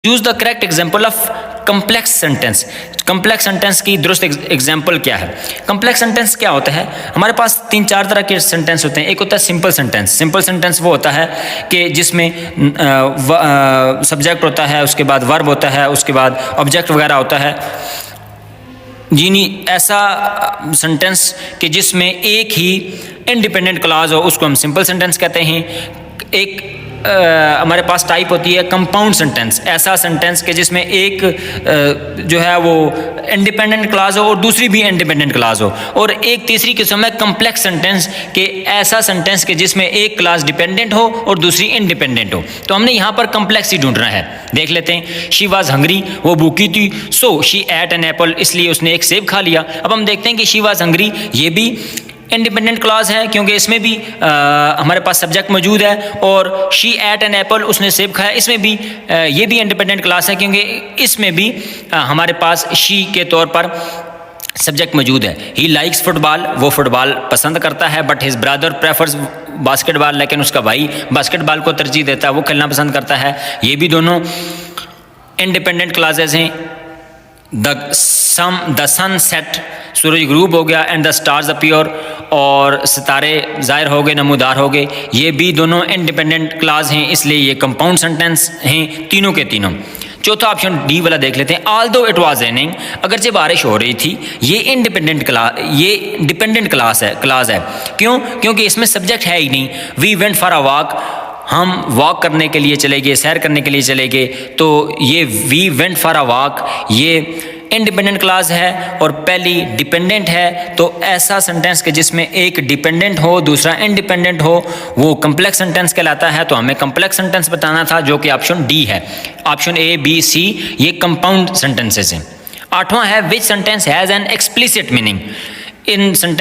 Use the correct example of complex sentence. Complex sentence की दुरुस्त example क्या है? कम्प्लेक्स सेंटेंस क्या होता है? हमारे पास 3-4 तरह के सेंटेंस होते हैं। एक होता है सिंपल सेंटेंस। सिंपल सेंटेंस वो होता है कि जिसमें सब्जेक्ट होता है, उसके बाद वर्ब होता है, उसके बाद ऑब्जेक्ट वगैरह होता है। यानी ऐसा सेंटेंस कि जिसमें एक ही इंडिपेंडेंट क्लॉज हो, उसको हम सिंपल सेंटेंस कहते हैं। एक हमारे पास टाइप होती है कंपाउंड सेंटेंस। ऐसा सेंटेंस के जिसमें एक जो है वो इंडिपेंडेंट क्लॉज हो और दूसरी भी इंडिपेंडेंट क्लॉज हो। और एक तीसरी किस्म है कम्प्लेक्स सेंटेंस के ऐसा सेंटेंस के जिसमें एक क्लॉज डिपेंडेंट हो और दूसरी इंडिपेंडेंट हो। तो हमने यहाँ पर कम्प्लेक्स ही ढूंढना है। देख लेते हैं। शी वॉज हंग्री, वो भूखी थी, so she ate an apple, इसलिए उसने एक सेब खा लिया। अब हम देखते हैं कि शी वॉज हंग्री ये भी इंडिपेंडेंट क्लॉज है क्योंकि इसमें भी हमारे पास सब्जेक्ट मौजूद है, और शी एट एन एप्पल, उसने सेब खाया, इसमें भी ये भी इंडिपेंडेंट क्लॉज है क्योंकि इसमें भी हमारे पास शी के तौर पर सब्जेक्ट मौजूद है। ही लाइक्स फुटबॉल, वो फुटबॉल पसंद करता है, but his brother prefers basketball, लेकिन उसका भाई बास्केटबॉल को तरजीह देता है, वो खेलना पसंद करता है। ये भी दोनों इंडिपेंडेंट क्लॉजेज हैं। द सन सेट, सूरज ग्रूब हो गया, एंड द स्टार्स अपीयर, और सितारे ज़ाहिर हो गए, नमूदार हो गए। ये भी दोनों इंडिपेंडेंट क्लॉज हैं, इसलिए ये कंपाउंड सेंटेंस हैं तीनों के तीनों। चौथा ऑप्शन डी वाला देख लेते हैं। ऑल्दो इट वाज रेनिंग, अगरचे बारिश हो रही थी, ये इंडिपेंडेंट ये डिपेंडेंट क्लॉज है। क्यों? क्योंकि इसमें सब्जेक्ट है ही नहीं। We went for a walk, हम वॉक करने के लिए चले गए, सैर करने के लिए चले गए, तो ये we went for a walk ये इंडिपेंडेंट क्लॉज है और पहली डिपेंडेंट है। तो ऐसा सेंटेंस के जिसमें एक डिपेंडेंट हो दूसरा इंडिपेंडेंट हो वो कम्प्लेक्स सेंटेंस कहलाता है। तो हमें कम्प्लेक्स सेंटेंस बताना था, जो कि ऑप्शन डी है। ऑप्शन ए, बी, सी ये कंपाउंड सेंटेंसेस हैं। 8वां है विच sentence has an explicit meaning. In sentence